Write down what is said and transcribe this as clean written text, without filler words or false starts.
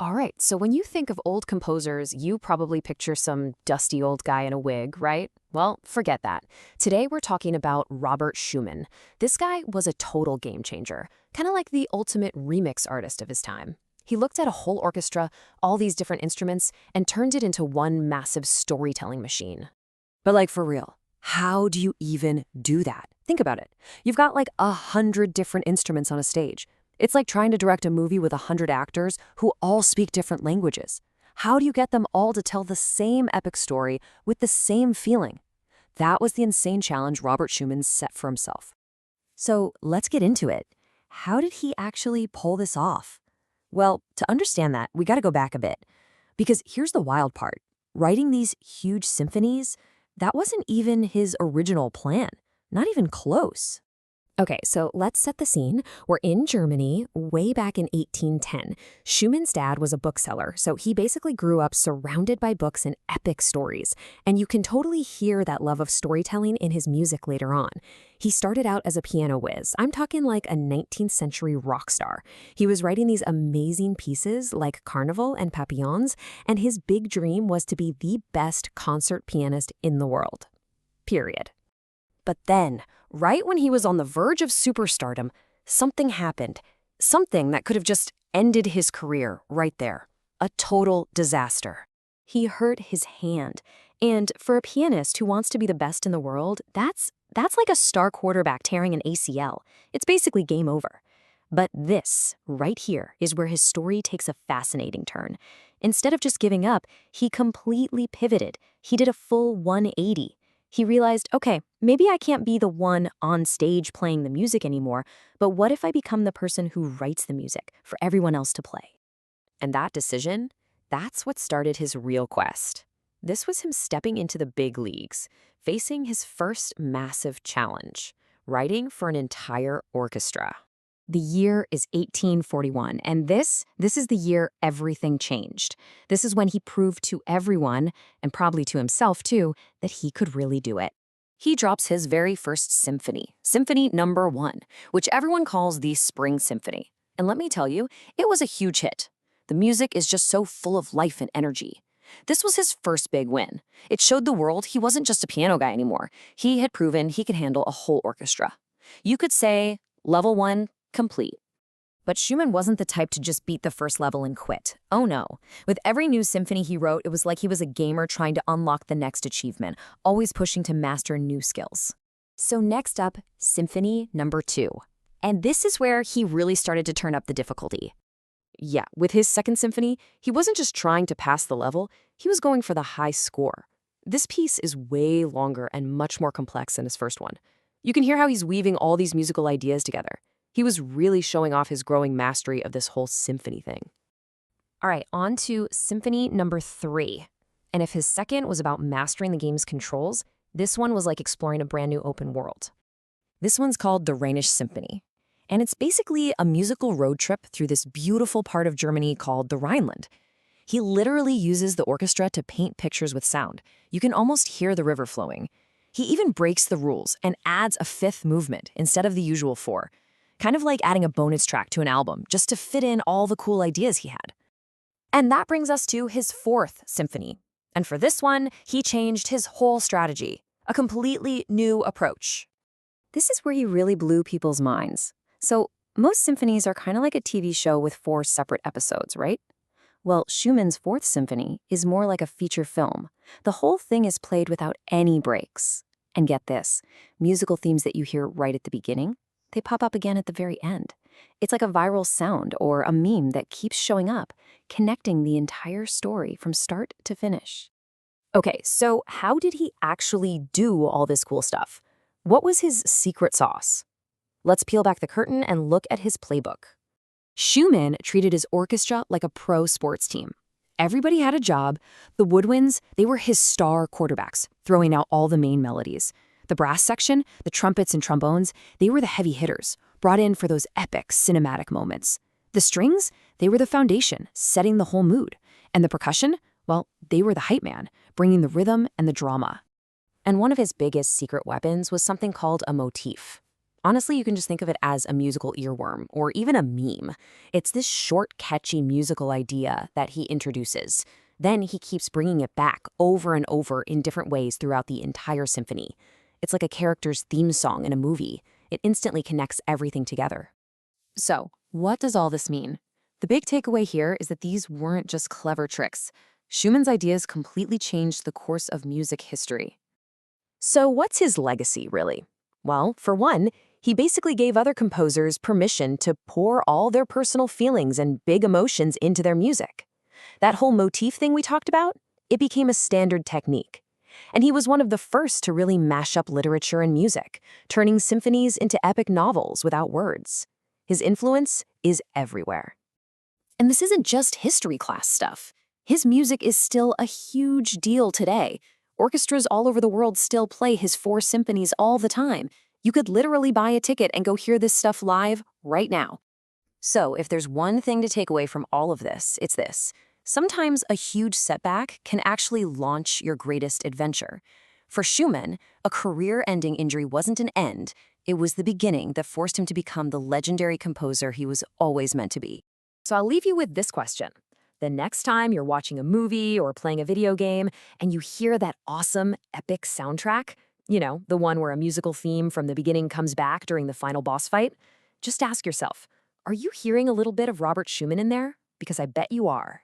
All right, so when you think of old composers, you probably picture some dusty old guy in a wig, right? Well, forget that. Today we're talking about Robert Schumann. This guy was a total game changer, kind of like the ultimate remix artist of his time. He looked at a whole orchestra, all these different instruments, and turned it into one massive storytelling machine. But like for real, how do you even do that? Think about it. You've got like 100 different instruments on a stage. It's like trying to direct a movie with 100 actors who all speak different languages. How do you get them all to tell the same epic story with the same feeling? That was the insane challenge Robert Schumann set for himself. So let's get into it. How did he actually pull this off? Well, to understand that, we got to go back a bit. Because here's the wild part. Writing these huge symphonies, that wasn't even his original plan. Not even close. Okay, so let's set the scene. We're in Germany, way back in 1810. Schumann's dad was a bookseller, so he basically grew up surrounded by books and epic stories. And you can totally hear that love of storytelling in his music later on. He started out as a piano whiz. I'm talking like a 19th century rock star. He was writing these amazing pieces like Carnaval and Papillons, and his big dream was to be the best concert pianist in the world. Period. But then, right when he was on the verge of superstardom, something happened. Something that could have just ended his career right there. A total disaster. He hurt his hand. And for a pianist who wants to be the best in the world, that's like a star quarterback tearing an ACL. It's basically game over. But this, right here, is where his story takes a fascinating turn. Instead of just giving up, he completely pivoted. He did a full 180. He realized, okay, maybe I can't be the one on stage playing the music anymore, but what if I become the person who writes the music for everyone else to play? And that decision, that's what started his real quest. This was him stepping into the big leagues, facing his first massive challenge, writing for an entire orchestra. The year is 1841, and this is the year everything changed. This is when he proved to everyone, and probably to himself too, that he could really do it. He drops his very first symphony, Symphony Number 1, which everyone calls the Spring Symphony. And let me tell you, it was a huge hit. The music is just so full of life and energy. This was his first big win. It showed the world he wasn't just a piano guy anymore. He had proven he could handle a whole orchestra. You could say, level 1, complete. But Schumann wasn't the type to just beat the first level and quit. Oh no. With every new symphony he wrote, it was like he was a gamer trying to unlock the next achievement, always pushing to master new skills. So next up, Symphony Number 2. And this is where he really started to turn up the difficulty. Yeah, with his second symphony, he wasn't just trying to pass the level, he was going for the high score. This piece is way longer and much more complex than his first one. You can hear how he's weaving all these musical ideas together. He was really showing off his growing mastery of this whole symphony thing. All right, on to Symphony Number 3. And if his second was about mastering the game's controls, this one was like exploring a brand new open world. This one's called the Rhenish Symphony. And it's basically a musical road trip through this beautiful part of Germany called the Rhineland. He literally uses the orchestra to paint pictures with sound. You can almost hear the river flowing. He even breaks the rules and adds a fifth movement instead of the usual 4. Kind of like adding a bonus track to an album, just to fit in all the cool ideas he had. And that brings us to his 4th symphony. And for this one, he changed his whole strategy, a completely new approach. This is where he really blew people's minds. So most symphonies are kind of like a TV show with 4 separate episodes, right? Well, Schumann's 4th symphony is more like a feature film. The whole thing is played without any breaks. And get this, musical themes that you hear right at the beginning, they pop up again at the very end. It's like a viral sound or a meme that keeps showing up, connecting the entire story from start to finish. Okay, so how did he actually do all this cool stuff? What was his secret sauce? Let's peel back the curtain and look at his playbook. Schumann treated his orchestra like a pro sports team. Everybody had a job. The woodwinds, they were his star quarterbacks, throwing out all the main melodies. The brass section, the trumpets and trombones, they were the heavy hitters, brought in for those epic cinematic moments. The strings, they were the foundation, setting the whole mood. And the percussion, well, they were the hype man, bringing the rhythm and the drama. And one of his biggest secret weapons was something called a motif. Honestly, you can just think of it as a musical earworm or even a meme. It's this short, catchy musical idea that he introduces. Then he keeps bringing it back over and over in different ways throughout the entire symphony. It's like a character's theme song in a movie. It instantly connects everything together. So, what does all this mean? The big takeaway here is that these weren't just clever tricks. Schumann's ideas completely changed the course of music history. So, what's his legacy, really? Well, for one, he basically gave other composers permission to pour all their personal feelings and big emotions into their music. That whole motif thing we talked about, it became a standard technique. And he was one of the first to really mash up literature and music, turning symphonies into epic novels without words. His influence is everywhere. And this isn't just history class stuff. His music is still a huge deal today. Orchestras all over the world still play his 4 symphonies all the time. You could literally buy a ticket and go hear this stuff live right now. So, if there's one thing to take away from all of this, it's this. Sometimes a huge setback can actually launch your greatest adventure. For Schumann, a career-ending injury wasn't an end. It was the beginning that forced him to become the legendary composer he was always meant to be. So I'll leave you with this question. The next time you're watching a movie or playing a video game and you hear that awesome, epic soundtrack, the one where a musical theme from the beginning comes back during the final boss fight, just ask yourself, are you hearing a little bit of Robert Schumann in there? Because I bet you are.